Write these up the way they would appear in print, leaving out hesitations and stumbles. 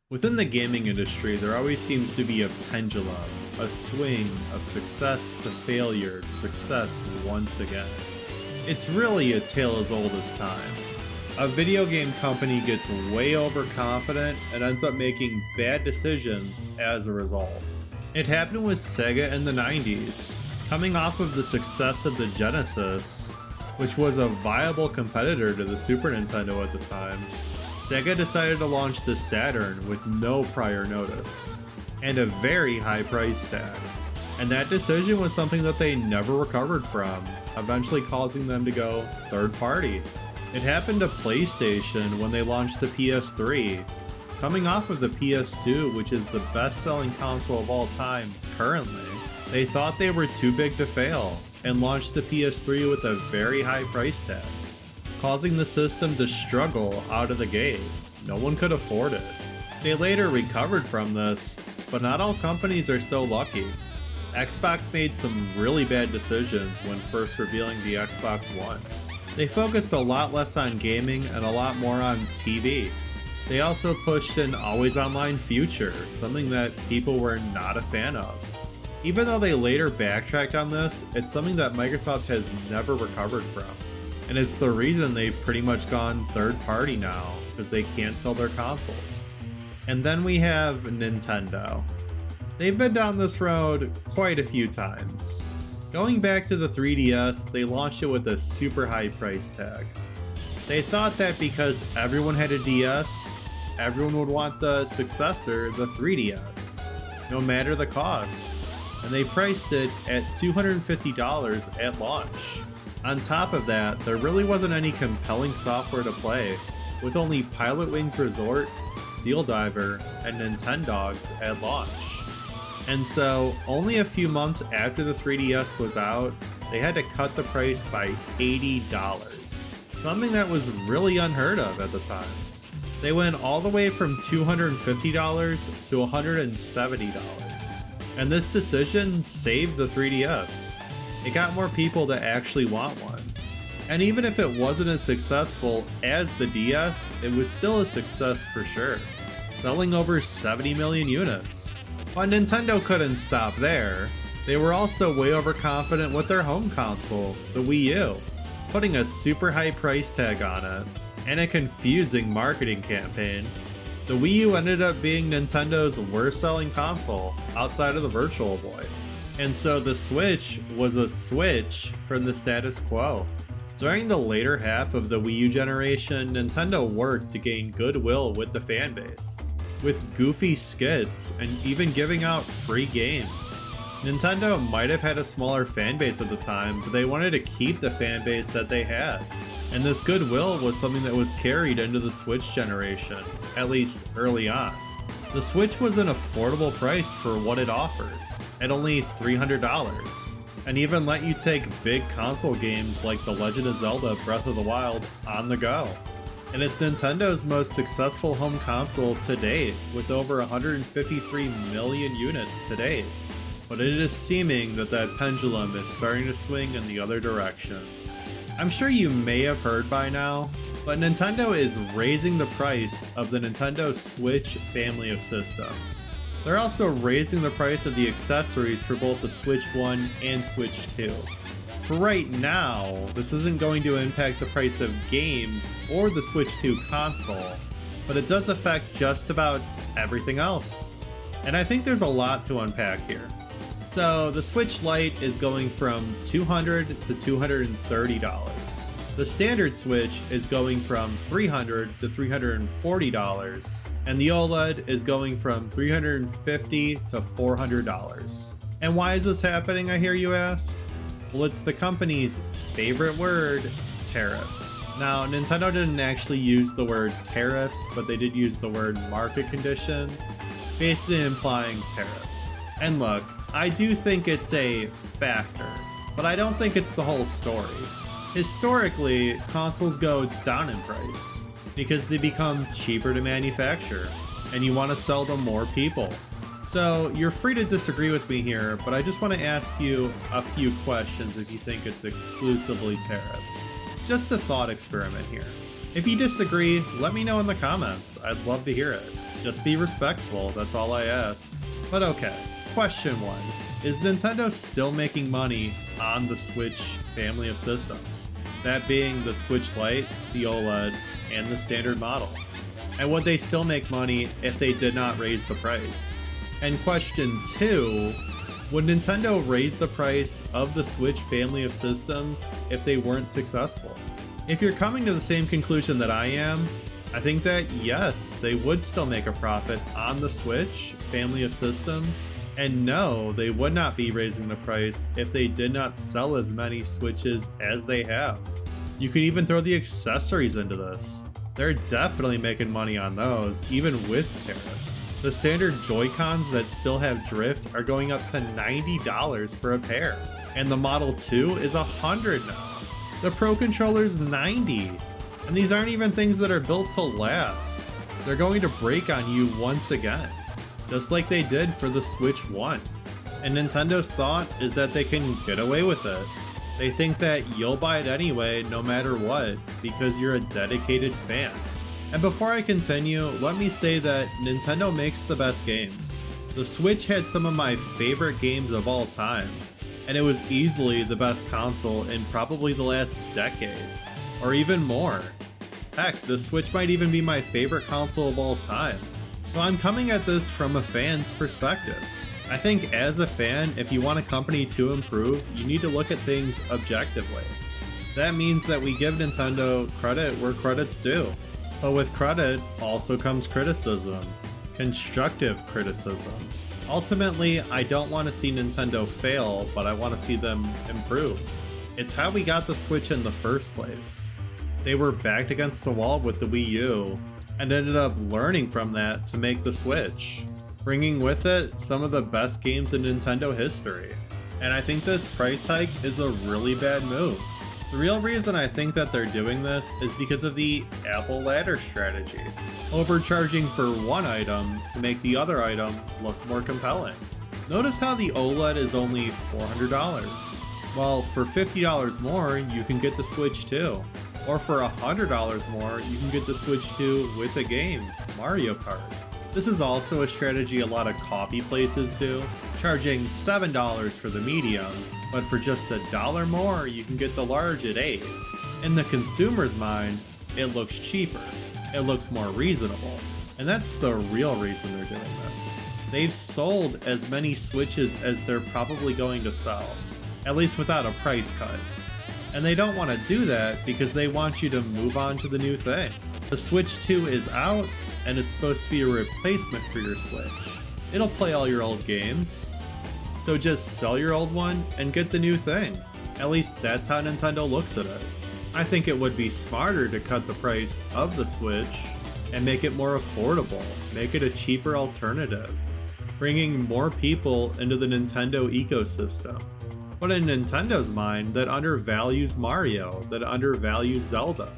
Within the gaming industry, there always seems to be a pendulum, a swing of success to failure, success once again. It's really a tale as old as time. A video game company gets way overconfident and ends up making bad decisions as a result. It happened with Sega in the 90s. Coming off of the success of the Genesis, which was a viable competitor to the Super Nintendo at the time, Sega decided to launch the Saturn with no prior notice, and a very high price tag. And that decision was something that they never recovered from, eventually causing them to go third party. It happened to PlayStation when they launched the PS3, coming off of the PS2, which is the best-selling console of all time currently. They thought they were too big to fail, and launched the PS3 with a very high price tag, causing the system to struggle out of the gate. No one could afford it. They later recovered from this, but not all companies are so lucky. Xbox made some really bad decisions when first revealing the Xbox One. They focused a lot less on gaming and a lot more on TV. They also pushed an always online future, something that people were not a fan of. Even though they later backtracked on this, it's something that Microsoft has never recovered from. And it's the reason they've pretty much gone third party now, because they can't sell their consoles. And then we have Nintendo. They've been down this road quite a few times. Going back to the 3DS, they launched it with a super high price tag. They thought that because everyone had a DS, everyone would want the successor, the 3DS, no matter the cost. And they priced it at $250 at launch. On top of that, there really wasn't any compelling software to play, with only Pilot Wings Resort, Steel Diver, and Nintendogs at launch. And so, only a few months after the 3DS was out, they had to cut the price by $80, something that was really unheard of at the time. They went all the way from $250 to $170, and this decision saved the 3DS. It got more people to actually want one. And even if it wasn't as successful as the DS, it was still a success for sure, selling over 70 million units. But Nintendo couldn't stop there. They were also way overconfident with their home console, the Wii U, putting a super high price tag on it, and a confusing marketing campaign. The Wii U ended up being Nintendo's worst selling console, outside of the Virtual Boy. And so the Switch was a switch from the status quo. During the later half of the Wii U generation, Nintendo worked to gain goodwill with the fanbase, with goofy skits and even giving out free games. Nintendo might have had a smaller fanbase at the time, but they wanted to keep the fanbase that they had. And this goodwill was something that was carried into the Switch generation, at least early on. The Switch was an affordable price for what it offered, at only $300, and even let you take big console games like The Legend of Zelda Breath of the Wild on the go. And it's Nintendo's most successful home console to date, with over 153 million units to date. But it is seeming that that pendulum is starting to swing in the other direction. I'm sure you may have heard by now, but Nintendo is raising the price of the Nintendo Switch family of systems. They're also raising the price of the accessories for both the Switch 1 and Switch 2. For right now, this isn't going to impact the price of games or the Switch 2 console, but it does affect just about everything else. And I think there's a lot to unpack here. So the Switch Lite is going from $200 to $230. The standard Switch is going from $300 to $340, and the OLED is going from $350 to $400. And why is this happening, I hear you ask? Well, it's the company's favorite word, tariffs. Now, Nintendo didn't actually use the word tariffs, but they did use the word market conditions, basically implying tariffs. And look, I do think it's a factor, but I don't think it's the whole story. Historically, consoles go down in price because they become cheaper to manufacture, and you want to sell to more people. So you're free to disagree with me here, but I just want to ask you a few questions if you think it's exclusively tariffs. Just a thought experiment here. If you disagree, let me know in the comments. I'd love to hear it. Just be respectful, that's all I ask. But okay, question 1. Is Nintendo still making money on the Switch family of systems? That being the Switch Lite, the OLED, and the standard model. And would they still make money if they did not raise the price? And question 2, would Nintendo raise the price of the Switch family of systems if they weren't successful? If you're coming to the same conclusion that I am, I think that yes, they would still make a profit on the Switch family of systems, and no, they would not be raising the price if they did not sell as many Switches as they have. You could even throw the accessories into this. They're definitely making money on those, even with tariffs. The standard Joy-Cons that still have drift are going up to $90 for a pair, and the Model 2 is $100 now. The Pro Controller's $90, and these aren't even things that are built to last. They're going to break on you once again, just like they did for the Switch 1. And Nintendo's thought is that they can get away with it. They think that you'll buy it anyway no matter what, because you're a dedicated fan. And before I continue, let me say that Nintendo makes the best games. The Switch had some of my favorite games of all time, and it was easily the best console in probably the last decade, or even more. Heck, the Switch might even be my favorite console of all time. So I'm coming at this from a fan's perspective. I think as a fan, if you want a company to improve, you need to look at things objectively. That means that we give Nintendo credit where credit's due. But with credit also comes criticism. Constructive criticism. Ultimately, I don't want to see Nintendo fail, but I want to see them improve. It's how we got the Switch in the first place. They were backed against the wall with the Wii U, and ended up learning from that to make the Switch, bringing with it some of the best games in Nintendo history. And I think this price hike is a really bad move. The real reason I think that they're doing this is because of the Apple ladder strategy, overcharging for one item to make the other item look more compelling. Notice how the OLED is only $400. Well, for $50 more, you can get the Switch 2. Or for $100 more, you can get the Switch 2 with a game, Mario Kart. This is also a strategy a lot of coffee places do, charging $7 for the medium, but for just $1 more, you can get the large at $8. In the consumer's mind, it looks cheaper, it looks more reasonable, and that's the real reason they're doing this. They've sold as many Switches as they're probably going to sell, at least without a price cut. And they don't want to do that because they want you to move on to the new thing. The Switch 2 is out, and it's supposed to be a replacement for your Switch. It'll play all your old games, so just sell your old one and get the new thing. At least that's how Nintendo looks at it. I think it would be smarter to cut the price of the Switch and make it more affordable, make it a cheaper alternative, bringing more people into the Nintendo ecosystem. But in Nintendo's mind, that undervalues Mario, that undervalues Zelda,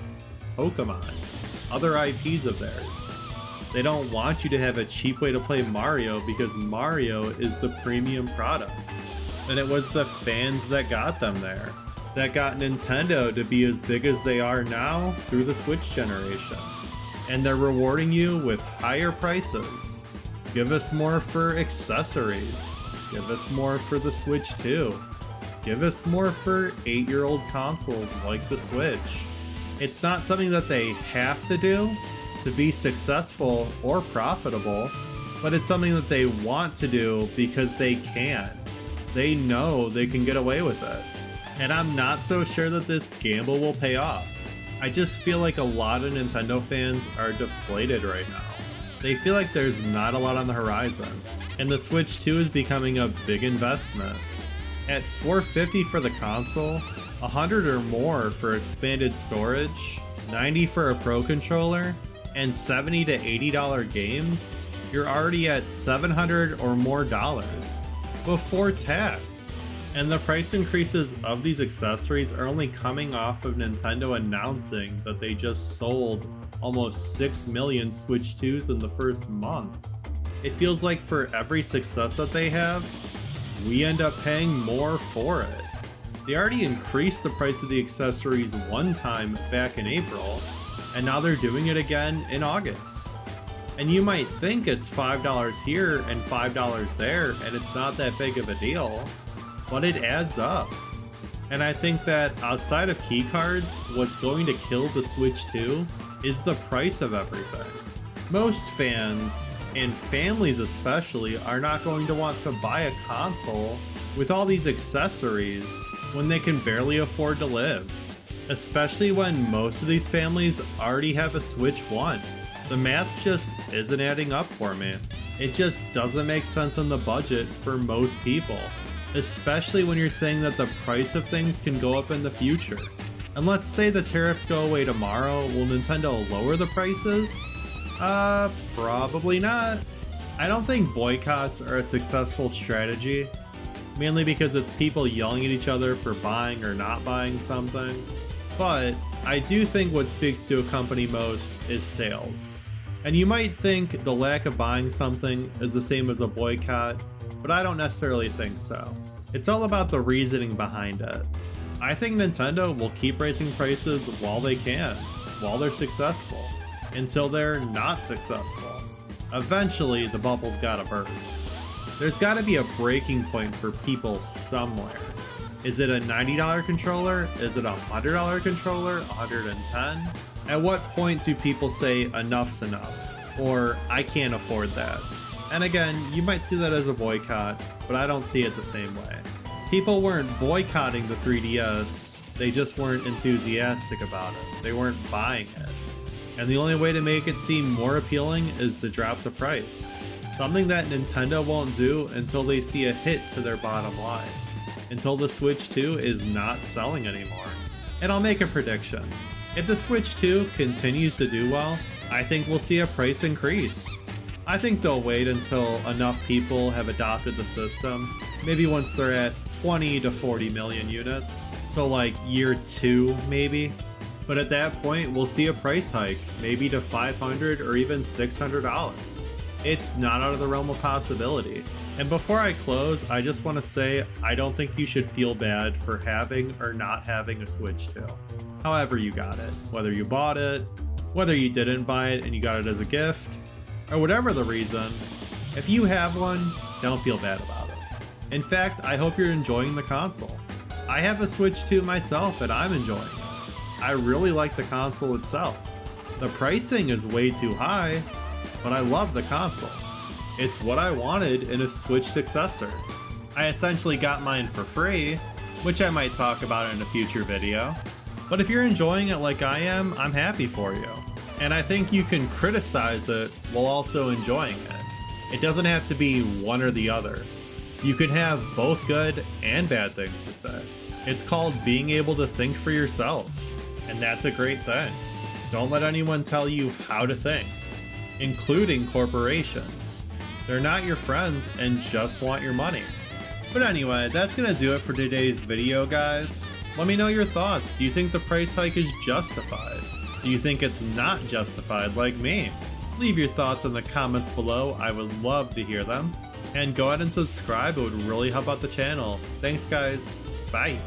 Pokemon, other IPs of theirs. They don't want you to have a cheap way to play Mario because Mario is the premium product. And it was the fans that got them there, that got Nintendo to be as big as they are now through the Switch generation. And they're rewarding you with higher prices. Give us more for accessories. Give us more for the Switch 2. Give us more for 8-year-old consoles like the Switch. It's not something that they have to do to be successful or profitable, but it's something that they want to do because they can. They know they can get away with it. And I'm not so sure that this gamble will pay off. I just feel like a lot of Nintendo fans are deflated right now. They feel like there's not a lot on the horizon, and the Switch 2 is becoming a big investment. At $450 for the console, $100 or more for expanded storage, $90 for a Pro Controller, and $70 to $80 games, you're already at $700 or more before tax. And the price increases of these accessories are only coming off of Nintendo announcing that they just sold almost 6 million Switch 2s in the first month. It feels like for every success that they have, we end up paying more for it. They already increased the price of the accessories one time back in April, and now they're doing it again in August. And you might think it's $5 here and $5 there, and it's not that big of a deal, but it adds up. And I think that outside of keycards, what's going to kill the Switch 2 is the price of everything. Most fans, and families especially, are not going to want to buy a console with all these accessories when they can barely afford to live. Especially when most of these families already have a Switch 1. The math just isn't adding up for me. It just doesn't make sense on the budget for most people. Especially when you're saying that the price of things can go up in the future. And let's say the tariffs go away tomorrow, will Nintendo lower the prices? Probably not. I don't think boycotts are a successful strategy, mainly because it's people yelling at each other for buying or not buying something. But I do think what speaks to a company most is sales. And you might think the lack of buying something is the same as a boycott, but I don't necessarily think so. It's all about the reasoning behind it. I think Nintendo will keep raising prices while they can, while they're successful, until they're not successful. Eventually, the bubble's gotta burst. There's gotta be a breaking point for people somewhere. Is it a $90 controller? Is it a $100 controller? $110? At what point do people say enough's enough? Or I can't afford that? And again, you might see that as a boycott, but I don't see it the same way. People weren't boycotting the 3DS, they just weren't enthusiastic about it. They weren't buying it. And the only way to make it seem more appealing is to drop the price. Something that Nintendo won't do until they see a hit to their bottom line. Until the Switch 2 is not selling anymore. And I'll make a prediction. If the Switch 2 continues to do well, I think we'll see a price increase. I think they'll wait until enough people have adopted the system, maybe once they're at 20 to 40 million units, so like year 2 maybe. But at that point, we'll see a price hike, maybe to $500 or even $600. It's not out of the realm of possibility. And before I close, I just want to say I don't think you should feel bad for having or not having a Switch 2. However you got it, whether you bought it, whether you didn't buy it and you got it as a gift, or whatever the reason, if you have one, don't feel bad about it. In fact, I hope you're enjoying the console. I have a Switch 2 myself and I'm enjoying it. I really like the console itself. The pricing is way too high, but I love the console. It's what I wanted in a Switch successor. I essentially got mine for free, which I might talk about in a future video. But if you're enjoying it like I am, I'm happy for you. And I think you can criticize it while also enjoying it. It doesn't have to be one or the other. You can have both good and bad things to say. It's called being able to think for yourself, and that's a great thing. Don't let anyone tell you how to think, including corporations. They're not your friends and just want your money. But anyway, that's gonna do it for today's video, guys. Let me know your thoughts. Do you think the price hike is justified? Do you think it's not justified like me? Leave your thoughts in the comments below. I would love to hear them. And go ahead and subscribe. It would really help out the channel. Thanks, guys. Bye.